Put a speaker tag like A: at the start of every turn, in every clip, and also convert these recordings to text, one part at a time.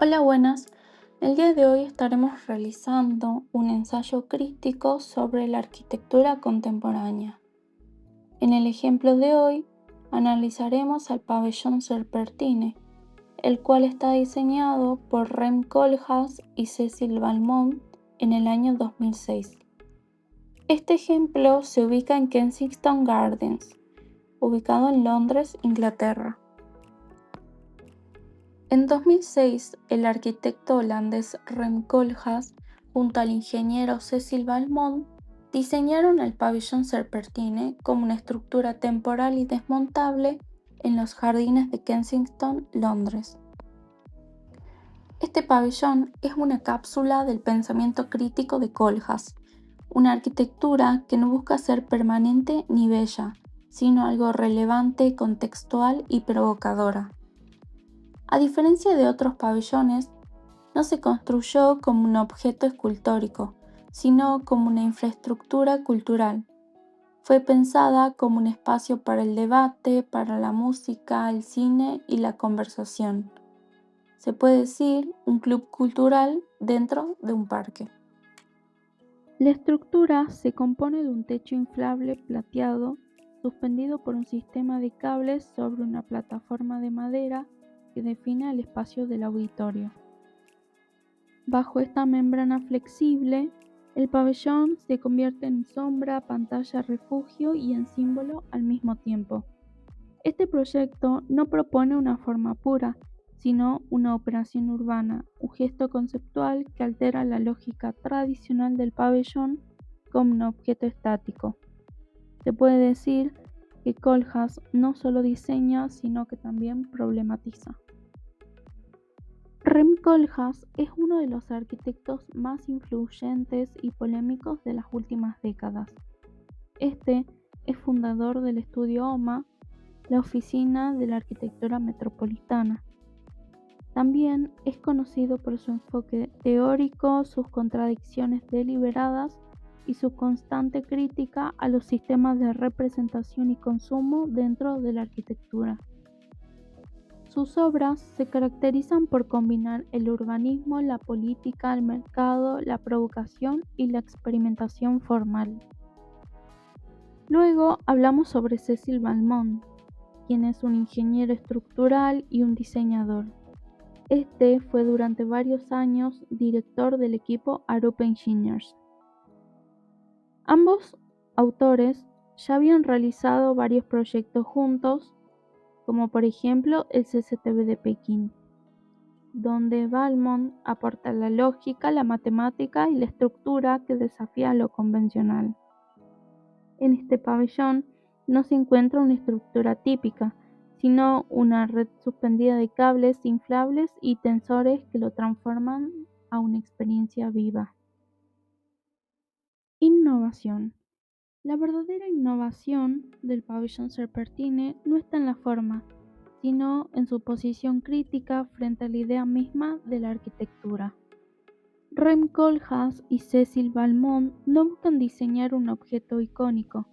A: Hola, buenas. El día de hoy estaremos realizando un ensayo crítico sobre la arquitectura contemporánea. En el ejemplo de hoy, analizaremos al pabellón Serpentine, el cual está diseñado por Rem Koolhaas y Cecil Valmont en el año 2006. Este ejemplo se ubica en Kensington Gardens, ubicado en Londres, Inglaterra. En 2006, el arquitecto holandés Rem Koolhaas, junto al ingeniero Cecil Valmont, diseñaron el pabellón Serpentine como una estructura temporal y desmontable en los jardines de Kensington, Londres. Este pabellón es una cápsula del pensamiento crítico de Koolhaas, una arquitectura que no busca ser permanente ni bella, sino algo relevante, contextual y provocadora. A diferencia de otros pabellones, no se construyó como un objeto escultórico, sino como una infraestructura cultural. Fue pensada como un espacio para el debate, para la música, el cine y la conversación. Se puede decir un club cultural dentro de un parque. La estructura se compone de un techo inflable plateado suspendido por un sistema de cables sobre una plataforma de madera que define el espacio del auditorio. Bajo esta membrana flexible, el pabellón se convierte en sombra, pantalla, refugio y en símbolo al mismo tiempo. Este proyecto no propone una forma pura, sino una operación urbana, un gesto conceptual que altera la lógica tradicional del pabellón como un objeto estático. Se puede decir que Koolhaas no solo diseña, sino que también problematiza. Rem Koolhaas es uno de los arquitectos más influyentes y polémicos de las últimas décadas. Este es fundador del estudio OMA, la Oficina de la Arquitectura Metropolitana. También es conocido por su enfoque teórico, sus contradicciones deliberadas y su constante crítica a los sistemas de representación y consumo dentro de la arquitectura. Sus obras se caracterizan por combinar el urbanismo, la política, el mercado, la provocación y la experimentación formal. Luego hablamos sobre Cecil Valmont, quien es un ingeniero estructural y un diseñador. Este fue durante varios años director del equipo Arup Engineers. Ambos autores ya habían realizado varios proyectos juntos, como por ejemplo el CCTV de Pekín, donde Valmont aporta la lógica, la matemática y la estructura que desafía lo convencional. En este pabellón no se encuentra una estructura típica, sino una red suspendida de cables inflables y tensores que lo transforman a una experiencia viva. Innovación. La verdadera innovación del pabellón Serpentine no está en la forma, sino en su posición crítica frente a la idea misma de la arquitectura. Rem Koolhaas y Cecil Valmont no buscan diseñar un objeto icónico,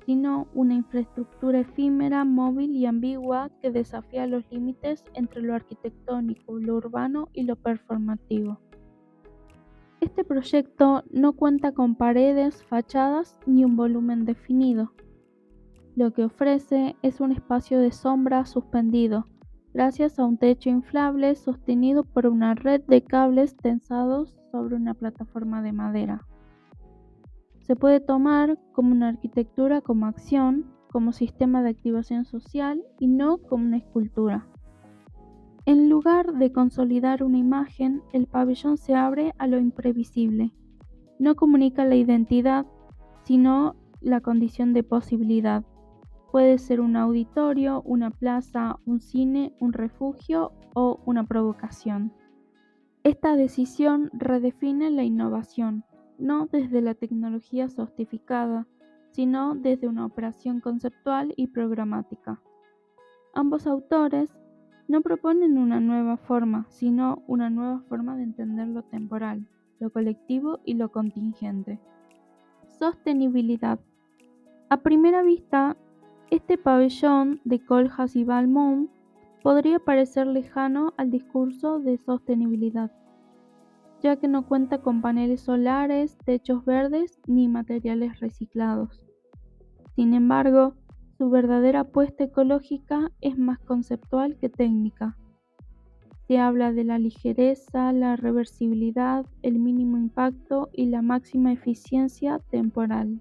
A: sino una infraestructura efímera, móvil y ambigua que desafía los límites entre lo arquitectónico, lo urbano y lo performativo. Este proyecto no cuenta con paredes, fachadas ni un volumen definido. Lo que ofrece es un espacio de sombra suspendido, gracias a un techo inflable sostenido por una red de cables tensados sobre una plataforma de madera. Se puede tomar como una arquitectura como acción, como sistema de activación social y no como una escultura. En lugar de consolidar una imagen, el pabellón se abre a lo imprevisible. No comunica la identidad, sino la condición de posibilidad. Puede ser un auditorio, una plaza, un cine, un refugio o una provocación. Esta decisión redefine la innovación, no desde la tecnología sofisticada, sino desde una operación conceptual y programática. Ambos autores no proponen una nueva forma, sino una nueva forma de entender lo temporal, lo colectivo y lo contingente. Sostenibilidad. A primera vista, este pabellón de Koolhaas y Valmont podría parecer lejano al discurso de sostenibilidad, ya que no cuenta con paneles solares, techos verdes ni materiales reciclados. Sin embargo, su verdadera apuesta ecológica es más conceptual que técnica. Se habla de la ligereza, la reversibilidad, el mínimo impacto y la máxima eficiencia temporal.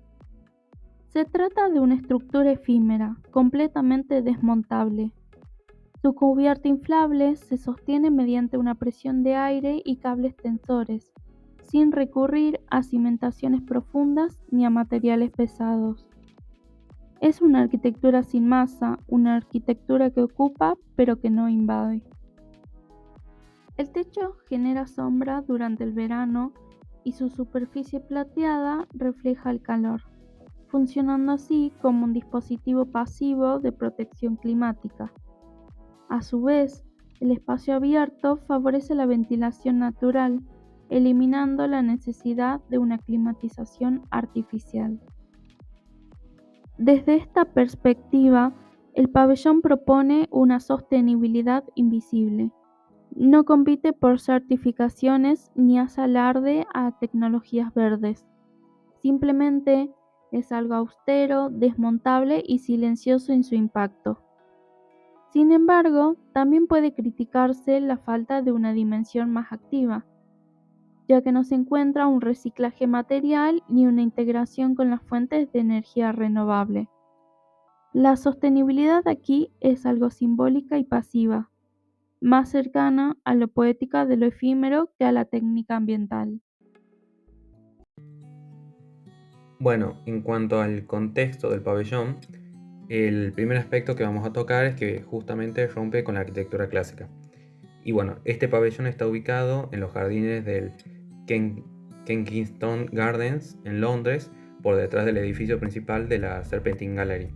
A: Se trata de una estructura efímera, completamente desmontable. Su cubierta inflable se sostiene mediante una presión de aire y cables tensores, sin recurrir a cimentaciones profundas ni a materiales pesados. Es una arquitectura sin masa, una arquitectura que ocupa pero que no invade. El techo genera sombra durante el verano y su superficie plateada refleja el calor, funcionando así como un dispositivo pasivo de protección climática. A su vez, el espacio abierto favorece la ventilación natural, eliminando la necesidad de una climatización artificial. Desde esta perspectiva, el pabellón propone una sostenibilidad invisible. No compite por certificaciones ni hace alarde a tecnologías verdes. Simplemente es algo austero, desmontable y silencioso en su impacto. Sin embargo, también puede criticarse la falta de una dimensión más activa, ya que no se encuentra un reciclaje material ni una integración con las fuentes de energía renovable. La sostenibilidad aquí es algo simbólica y pasiva, más cercana a lo poética de lo efímero que a la técnica ambiental.
B: Bueno, en cuanto al contexto del pabellón, el primer aspecto que vamos a tocar es que justamente rompe con la arquitectura clásica. Y bueno, este pabellón está ubicado en los jardines del Kensington Gardens en Londres, por detrás del edificio principal de la Serpentine Gallery.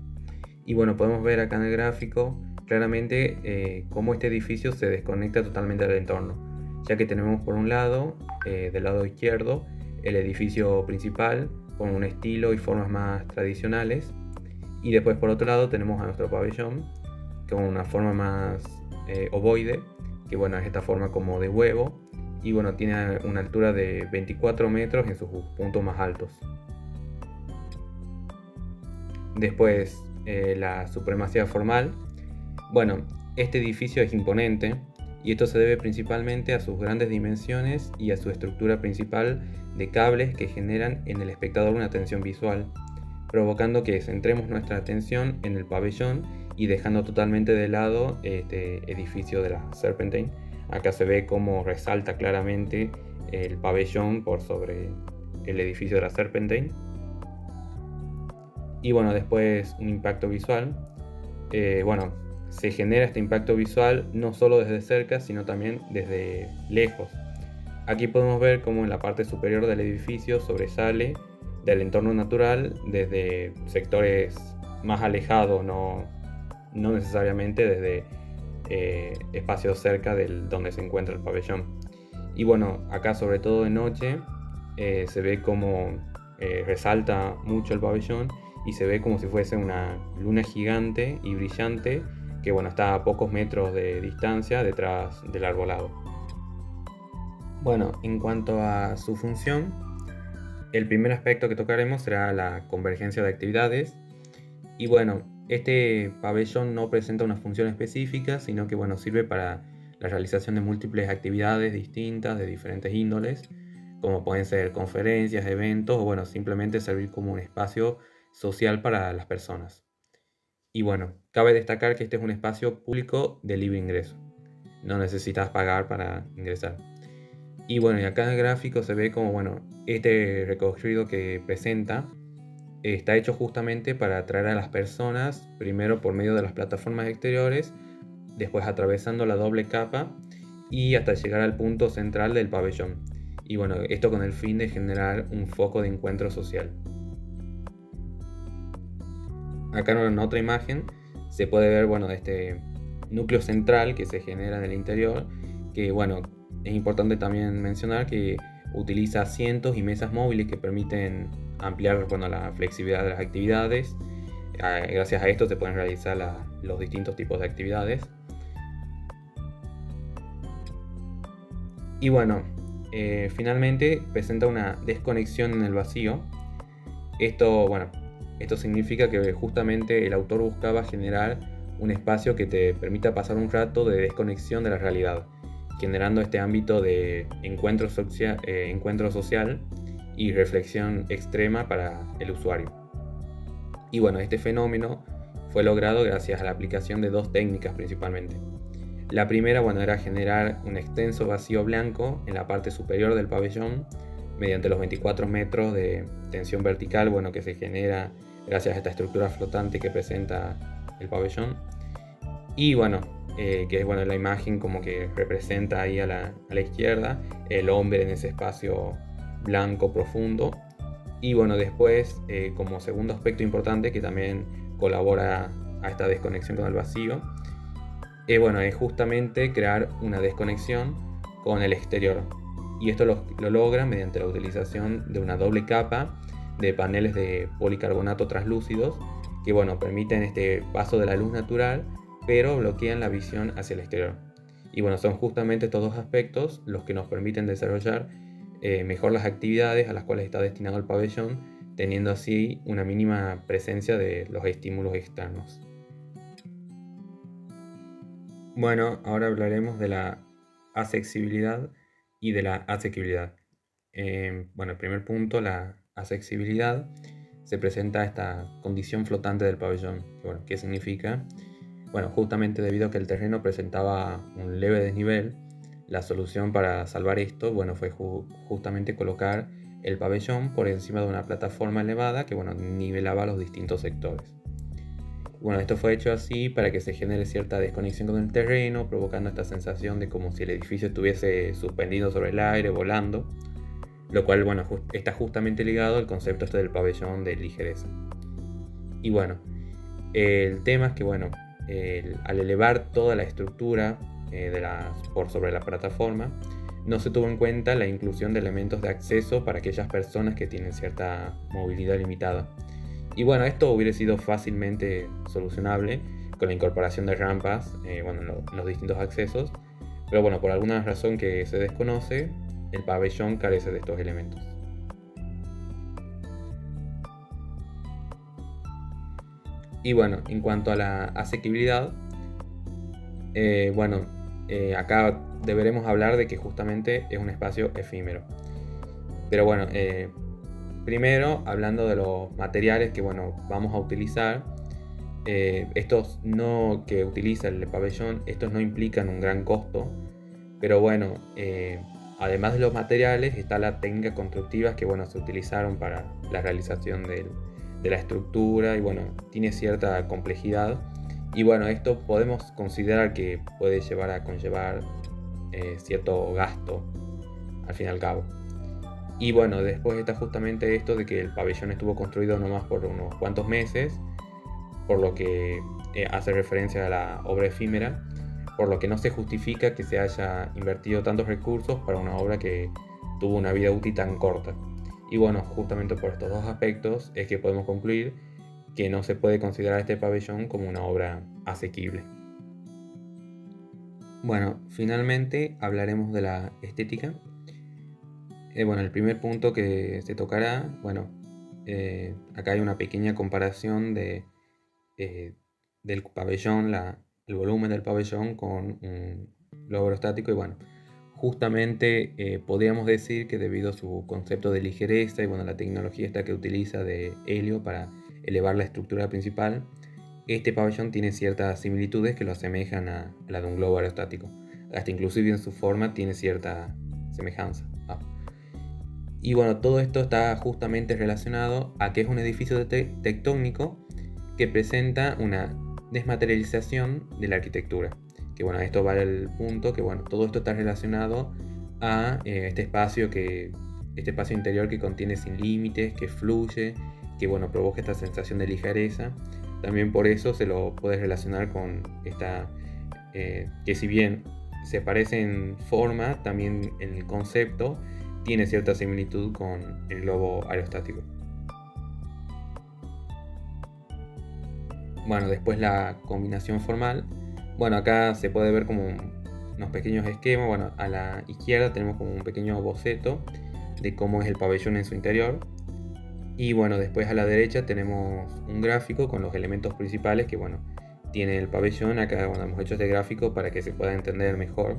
B: Y bueno, podemos ver acá en el gráfico claramente cómo este edificio se desconecta totalmente del entorno, ya que tenemos por un lado, del lado izquierdo, el edificio principal con un estilo y formas más tradicionales, y después por otro lado tenemos a nuestro pabellón con una forma más ovoide, que bueno, es esta forma como de huevo, y bueno, tiene una altura de 24 metros en sus puntos más altos. Después, la supremacía formal. Bueno, este edificio es imponente y esto se debe principalmente a sus grandes dimensiones y a su estructura principal de cables que generan en el espectador una tensión visual, provocando que centremos nuestra atención en el pabellón y dejando totalmente de lado este edificio de la Serpentine. Acá se ve cómo resalta claramente el pabellón por sobre el edificio de la Serpentine. Y bueno, después un impacto visual. Bueno, se genera este impacto visual no solo desde cerca, sino también desde lejos. Aquí podemos ver cómo en la parte superior del edificio sobresale del entorno natural desde sectores más alejados, no necesariamente desde espacios cerca del donde se encuentra el pabellón. Y bueno, acá sobre todo de noche se ve como resalta mucho el pabellón y se ve como si fuese una luna gigante y brillante que bueno, está a pocos metros de distancia detrás del arbolado. Bueno, en cuanto a su función, el primer aspecto que tocaremos será la convergencia de actividades. Y bueno, este pabellón no presenta una función específica, sino que bueno, sirve para la realización de múltiples actividades distintas de diferentes índoles, como pueden ser conferencias, eventos o bueno, simplemente servir como un espacio social para las personas. Y bueno, cabe destacar que este es un espacio público de libre ingreso. No necesitas pagar para ingresar. Y bueno, y acá en el gráfico se ve como, bueno, este recorrido que presenta está hecho justamente para atraer a las personas, primero por medio de las plataformas exteriores, después atravesando la doble capa y hasta llegar al punto central del pabellón. Y bueno, esto con el fin de generar un foco de encuentro social. Acá en otra imagen se puede ver, bueno, este núcleo central que se genera en el interior, que bueno, es importante también mencionar que utiliza asientos y mesas móviles que permiten ampliar, bueno, la flexibilidad de las actividades. Gracias a esto se pueden realizar los distintos tipos de actividades. Y bueno, finalmente presenta una desconexión en el vacío. Esto significa que justamente el autor buscaba generar un espacio que te permita pasar un rato de desconexión de la realidad, generando este ámbito de encuentro social y reflexión extrema para el usuario. Y bueno, este fenómeno fue logrado gracias a la aplicación de dos técnicas principalmente. La primera, era generar un extenso vacío blanco en la parte superior del pabellón mediante los 24 metros de tensión vertical, que se genera gracias a esta estructura flotante que presenta el pabellón. Y que es la imagen como que representa ahí a la izquierda el hombre en ese espacio blanco profundo. Y después, como segundo aspecto importante que también colabora a esta desconexión con el vacío, es justamente crear una desconexión con el exterior. Y esto lo logra mediante la utilización de una doble capa de paneles de policarbonato translúcidos que permiten este paso de la luz natural, pero bloquean la visión hacia el exterior. Y son justamente estos dos aspectos los que nos permiten desarrollar mejor las actividades a las cuales está destinado el pabellón, teniendo así una mínima presencia de los estímulos externos. Bueno, ahora hablaremos de la accesibilidad y de la asequibilidad. El primer punto, la accesibilidad, se presenta esta condición flotante del pabellón. ¿Qué significa? Justamente debido a que el terreno presentaba un leve desnivel, la solución para salvar esto fue justamente colocar el pabellón por encima de una plataforma elevada que nivelaba los distintos sectores. Esto fue hecho así para que se genere cierta desconexión con el terreno, provocando esta sensación de como si el edificio estuviese suspendido sobre el aire, volando, lo cual está justamente ligado al concepto del pabellón de ligereza. Y el tema es que al elevar toda la estructura por sobre la plataforma, no se tuvo en cuenta la inclusión de elementos de acceso para aquellas personas que tienen cierta movilidad limitada. Y esto hubiera sido fácilmente solucionable con la incorporación de rampas en los distintos accesos, pero por alguna razón que se desconoce, el pabellón carece de estos elementos. Y en cuanto a la asequibilidad, acá deberemos hablar de que justamente es un espacio efímero. Pero primero, hablando de los materiales que vamos a utilizar, estos no que utiliza el pabellón, estos no implican un gran costo, pero además de los materiales está la técnica constructiva que se utilizaron para la realización de la estructura y tiene cierta complejidad y esto podemos considerar que puede llevar a conllevar cierto gasto al fin y al cabo. Y después está justamente esto de que el pabellón estuvo construido nomás por unos cuantos meses, por lo que hace referencia a la obra efímera, por lo que no se justifica que se haya invertido tantos recursos para una obra que tuvo una vida útil tan corta. Y justamente por estos dos aspectos es que podemos concluir que no se puede considerar este pabellón como una obra asequible. Finalmente hablaremos de la estética. El primer punto que se tocará, acá hay una pequeña comparación del pabellón, el volumen del pabellón con un globo aerostático y justamente podríamos decir que debido a su concepto de ligereza y la tecnología esta que utiliza de helio para elevar la estructura principal, este pabellón tiene ciertas similitudes que lo asemejan a la de un globo aerostático. Hasta inclusive en su forma tiene cierta semejanza. Y todo esto está justamente relacionado a que es un edificio tectónico que presenta una desmaterialización de la arquitectura. Que esto vale el punto que todo esto está relacionado a este espacio interior que contiene sin límites, que fluye, que provoca esta sensación de ligereza. También por eso se lo puede relacionar con esta que si bien se parece en forma, también en el concepto tiene cierta similitud con el globo aerostático. Después la combinación formal. Acá se puede ver como unos pequeños esquemas. Bueno, a la izquierda tenemos como un pequeño boceto de cómo es el pabellón en su interior. Y bueno, después a la derecha tenemos un gráfico con los elementos principales que bueno, tiene el pabellón. Acá bueno, hemos hecho este gráfico para que se pueda entender mejor.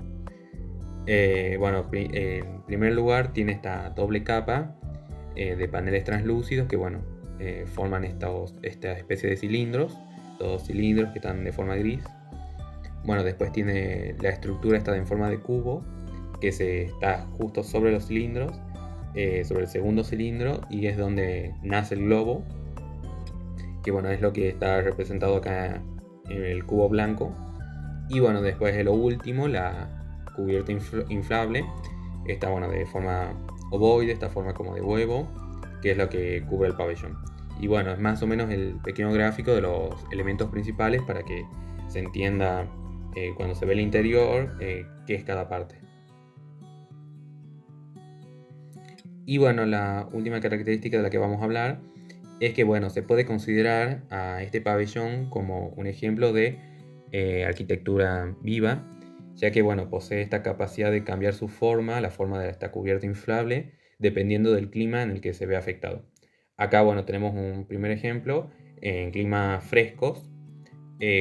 B: Bueno, en primer lugar tiene esta doble capa de paneles translúcidos que bueno, forman esta especie de cilindros, todos cilindros que están de forma gris. Bueno, después tiene la estructura está en forma de cubo que está justo sobre los cilindros, sobre el segundo cilindro, y es donde nace el globo, que bueno, es lo que está representado acá en el cubo blanco. Y bueno, después de lo último, la cubierta inflable, está bueno, de forma ovoide, esta forma como de huevo, que es lo que cubre el pabellón. Y bueno, es más o menos el pequeño gráfico de los elementos principales para que se entienda cuando se ve el interior qué es cada parte. Y bueno, la última característica de la que vamos a hablar es que bueno, se puede considerar a este pabellón como un ejemplo de arquitectura viva, ya que bueno, posee esta capacidad de cambiar su forma, la forma de esta cubierta inflable, dependiendo del clima en el que se ve afectado. Acá bueno, tenemos un primer ejemplo en climas frescos,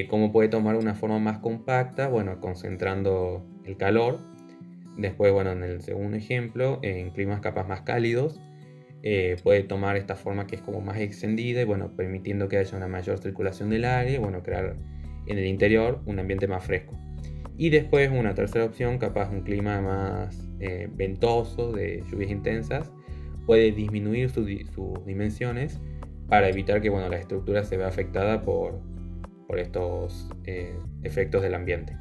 B: cómo puede tomar una forma más compacta, bueno, concentrando el calor. Después, bueno, en el segundo ejemplo, en climas capaz más cálidos, puede tomar esta forma que es como más extendida y bueno, permitiendo que haya una mayor circulación del aire y bueno, crear en el interior un ambiente más fresco. Y después una tercera opción, capaz un clima más ventoso, de lluvias intensas, puede disminuir sus dimensiones para evitar que bueno, la estructura se vea afectada por estos efectos del ambiente.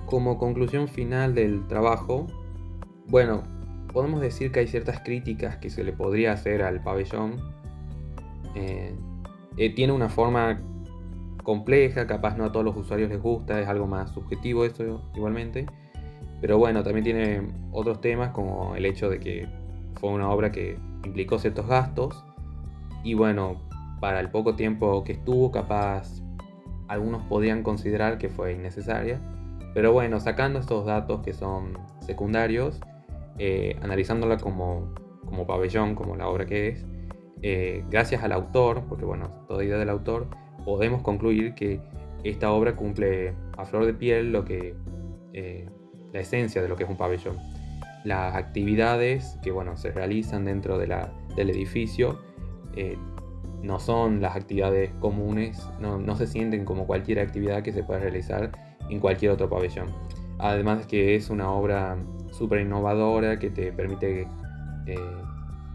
B: Como conclusión final del trabajo, bueno, podemos decir que hay ciertas críticas que se le podría hacer al pabellón. Tiene una forma compleja, capaz no a todos los usuarios les gusta, es algo más subjetivo eso igualmente. Pero bueno, también tiene otros temas como el hecho de que fue una obra que implicó ciertos gastos y bueno, para el poco tiempo que estuvo, capaz algunos podían considerar que fue innecesaria. Pero bueno, sacando estos datos que son secundarios, analizándola como pabellón, como la obra que es, gracias al autor, porque bueno, toda idea del autor, podemos concluir que esta obra cumple a flor de piel lo que, la esencia de lo que es un pabellón. Las actividades que bueno, se realizan dentro del edificio no son las actividades comunes, no se sienten como cualquier actividad que se pueda realizar en cualquier otro pabellón. Además que es una obra súper innovadora que te permite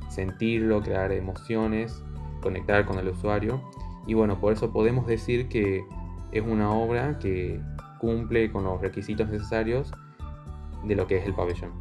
B: sentirlo, crear emociones, conectar con el usuario. Y bueno, por eso podemos decir que es una obra que cumple con los requisitos necesarios de lo que es el pabellón.